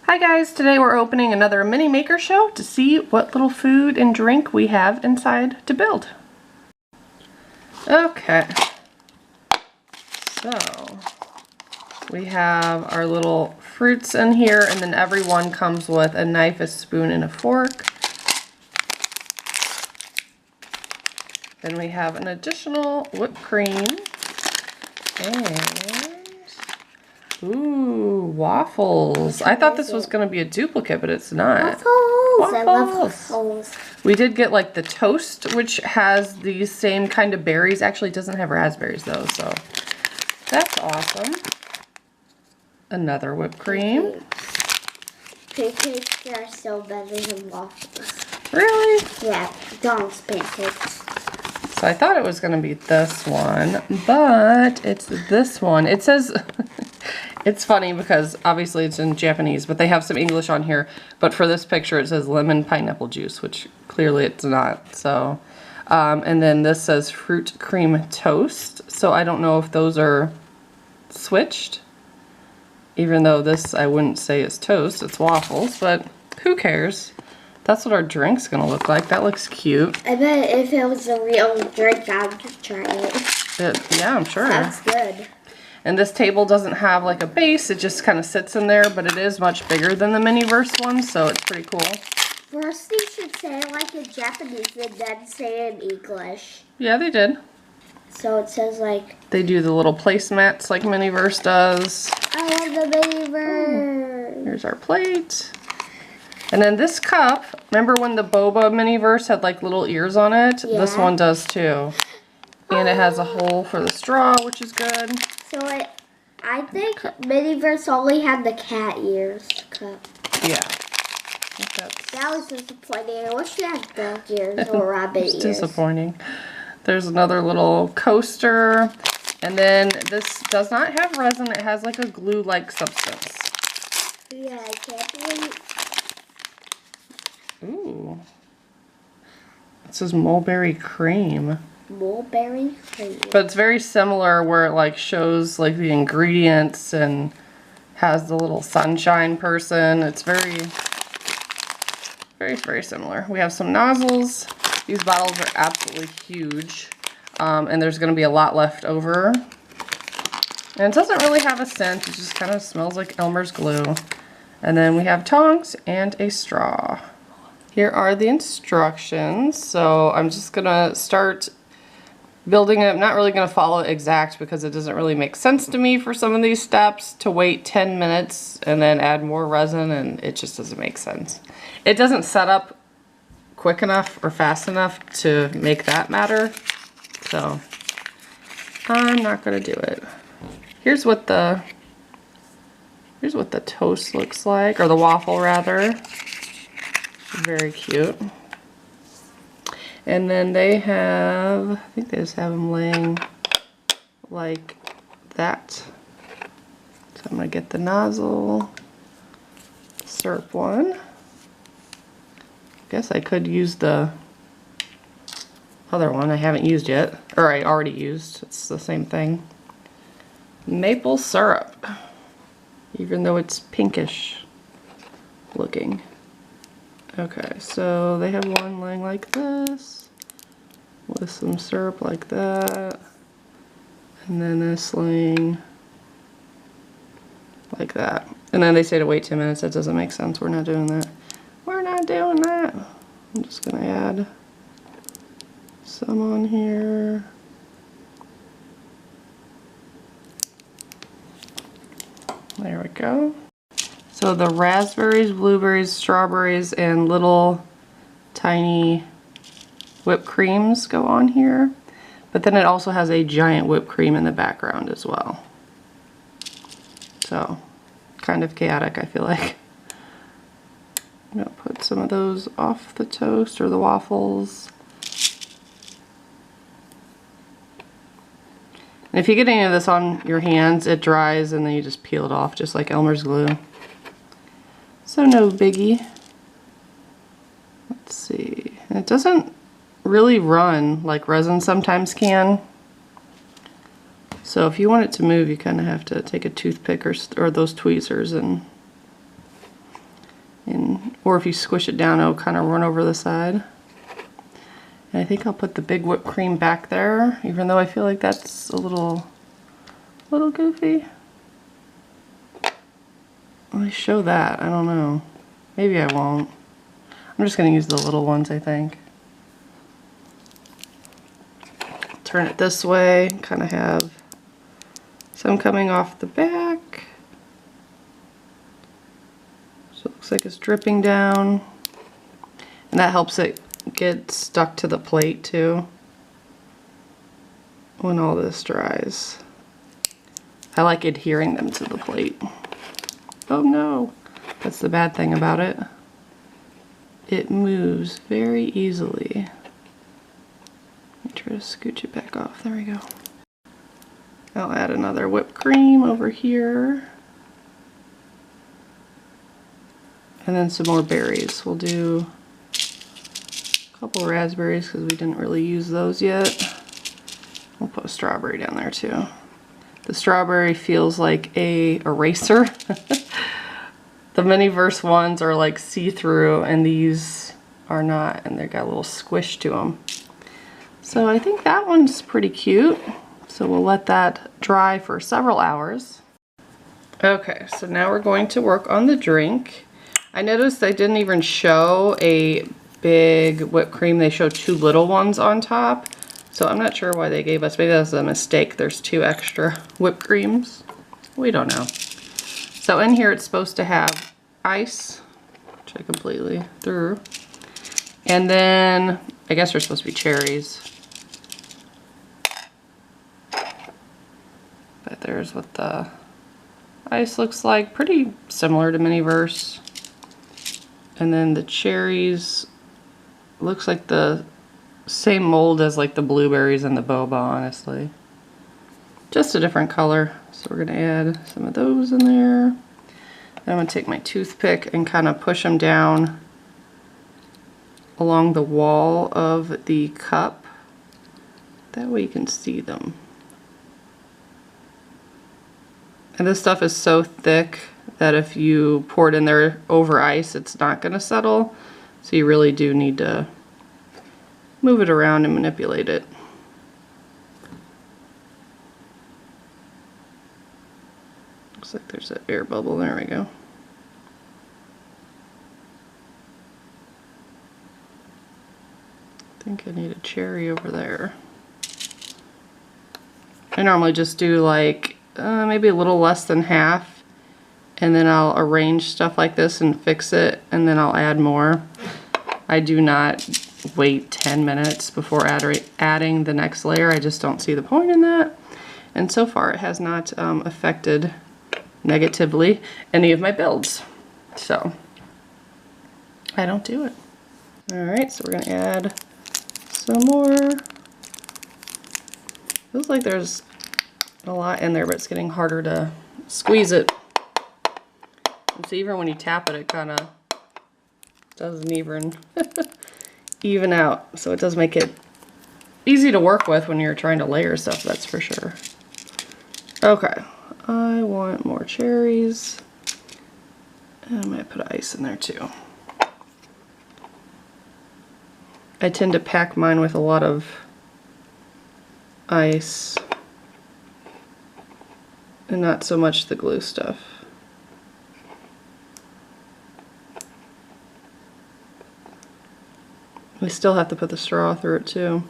Hi guys, today we're opening another mini maker show to see what little food and drink we have inside to build. Okay, so we have our little fruits in here, and then every one comes with a knife, a spoon, and a fork. Then we have an additional whipped cream and ooh, waffles. I thought this was going to be a duplicate, but it's not. Waffles! I love waffles. We did get like the toast, which has these same kind of berries. Actually, it doesn't have raspberries though, so that's awesome. Another whipped cream. Pancakes are still better than waffles. Really? Yeah, Dom's pancakes. So I thought it was going to be this one, but it's this one. It says... It's funny because obviously it's in Japanese, but they have some English on here. But for this picture it says lemon pineapple juice, which clearly it's not. So, and then this says fruit cream toast. So I don't know if those are switched. Even though this I wouldn't say is toast, it's waffles, but who cares? That's what our drink's gonna look like. That looks cute. I bet if it was a real drink, I would just try it. Yeah, I'm sure. That's good. And this table doesn't have like a base, it just kind of sits in there, but it is much bigger than the Miniverse one, so it's pretty cool. First you should say it like in Japanese and then say it in English. Yeah, they did. So it says like... They do the little placemats like Miniverse does. I love the Miniverse. Here's our plate. And then this cup, remember when the Boba Miniverse had like little ears on it? Yeah. This one does too. And it has a hole for the straw, which is good. So I think Miniverse only had the cat ears cup. Yeah. That was disappointing. I wish we had dog ears or rabbit ears. It's disappointing. There's another little coaster. And then this does not have resin. It has like a glue-like substance. Yeah, I can't believe. Ooh. It says mulberry cream. Mulberry cream. But it's very similar where it like shows like the ingredients and has the little sunshine person. It's very similar. We have some nozzles. These bottles are absolutely huge. And there's going to be a lot left over. And it doesn't really have a scent. It just kind of smells like Elmer's glue. And then we have tongs and a straw. Here are the instructions. So I'm just going to start building it. I'm not really going to follow it exact because it doesn't really make sense to me for some of these steps to wait 10 minutes and then add more resin, and it just doesn't make sense. It doesn't set up quick enough or fast enough to make that matter, so I'm not going to do it. Here's what the toast looks like, or the waffle rather. Very cute. And then they have, I think they just have them laying like that. So I'm going to get the nozzle, syrup one. Guess I could use the other one I haven't used yet, or I already used. It's the same thing. Maple syrup, even though it's pinkish looking. Okay, so they have one laying like this, with some syrup like that, and then this laying like that. And then they say to wait 10 minutes. That doesn't make sense. We're not doing that. We're not doing that. I'm just going to add some on here. There we go. So the raspberries, blueberries, strawberries, and little tiny whipped creams go on here. But then it also has a giant whipped cream in the background as well. So, kind of chaotic, I feel like. I'm going to put some of those off the toast or the waffles. And if you get any of this on your hands, it dries and then you just peel it off, just like Elmer's glue. So no biggie. Let's see. And it doesn't really run like resin sometimes can. So if you want it to move, you kind of have to take a toothpick or those tweezers and or if you squish it down, it'll kind of run over the side. And I think I'll put the big whipped cream back there, even though I feel like that's a little goofy. Let me show that. I don't know. Maybe I won't. I'm just going to use the little ones, I think. Turn it this way, kind of have some coming off the back. So it looks like it's dripping down. And that helps it get stuck to the plate too when all this dries. I like adhering them to the plate. Oh no, that's the bad thing about it. It moves very easily. Let me try to scooch it back off. There we go. I'll add another whipped cream over here. And then some more berries. We'll do a couple raspberries because we didn't really use those yet. We'll put a strawberry down there too. The strawberry feels like a eraser. The Miniverse ones are like see-through and these are not, and they've got a little squish to them. So I think that one's pretty cute. So we'll let that dry for several hours. Okay, so now we're going to work on the drink. I noticed they didn't even show a big whipped cream. They showed 2 little ones on top. So I'm not sure why they gave us, maybe that's a mistake. There's 2 extra whipped creams. We don't know. So in here it's supposed to have ice, which I completely threw. And then I guess there's supposed to be cherries. But there's what the ice looks like. Pretty similar to Miniverse. And then the cherries looks like the same mold as like the blueberries and the boba, honestly. Just a different color. So we're gonna add some of those in there. Then I'm gonna take my toothpick and kind of push them down along the wall of the cup. That way you can see them. And this stuff is so thick that if you pour it in there over ice, it's not gonna settle. So you really do need to move it around and manipulate it. Looks like there's an air bubble. There we go. I think I need a cherry over there. I normally just do like maybe a little less than half, and then I'll arrange stuff like this and fix it, and then I'll add more. I do not wait 10 minutes before adding the next layer. I just don't see the point in that. And so far it has not affected negatively any of my builds. So I don't do it. Alright, so we're going to add some more. Feels like there's a lot in there, but it's getting harder to squeeze it. And so even when you tap it, it kind of doesn't even even out. So it does make it easy to work with when you're trying to layer stuff, that's for sure. Okay, I want more cherries. And I might put ice in there too. I tend to pack mine with a lot of ice and not so much the glue stuff. We still have to put the straw through it too.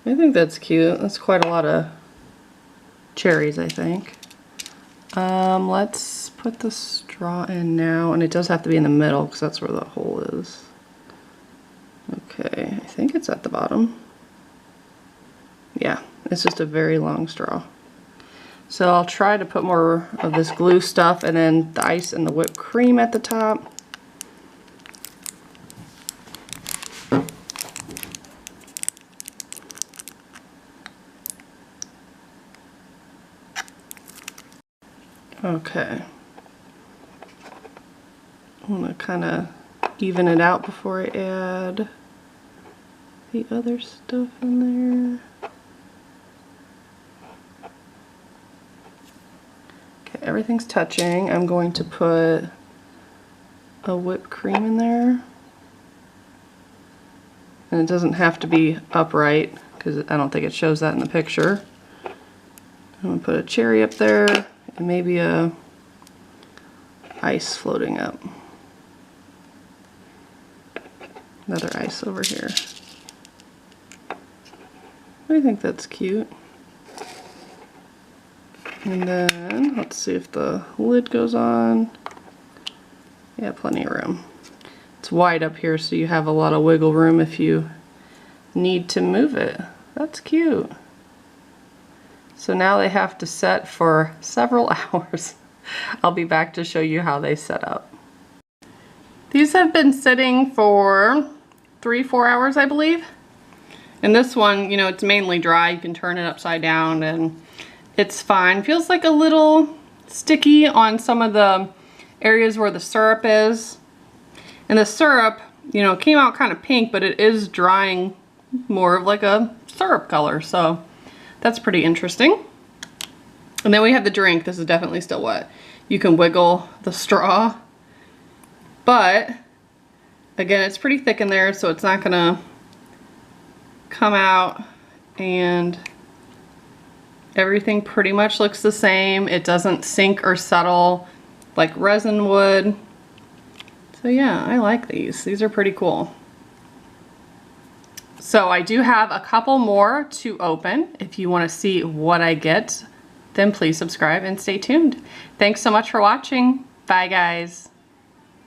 I think that's cute. That's quite a lot of cherries, I think. Let's put the straw in now, and it does have to be in the middle because that's where the hole is. Okay, I think it's at the bottom. Yeah, it's just a very long straw. So I'll try to put more of this glue stuff and then the ice and the whipped cream at the top. Okay. I want to kind of even it out before I add the other stuff in there. Okay, everything's touching. I'm going to put a whipped cream in there. And it doesn't have to be upright because I don't think it shows that in the picture. I'm gonna put a cherry up there and maybe a ice floating up. Another ice over here. I think that's cute. And then let's see if the lid goes on. Yeah, plenty of room. It's wide up here, so you have a lot of wiggle room if you need to move it. That's cute. So now they have to set for several hours. I'll be back to show you how they set up. These have been sitting for 3-4 hours, I believe. And this one, you know, it's mainly dry. You can turn it upside down and it's fine. Feels like a little sticky on some of the areas where the syrup is. And the syrup, you know, came out kind of pink, but it is drying more of like a syrup color. So that's pretty interesting. And then we have the drink. This is definitely still wet. You can wiggle the straw, but again, it's pretty thick in there, so it's not gonna come out, and everything pretty much looks the same. It doesn't sink or settle like resin would. So yeah, I like these. These are pretty cool. So I do have a couple more to open. If you want to see what I get, then please subscribe and stay tuned. Thanks so much for watching. Bye guys.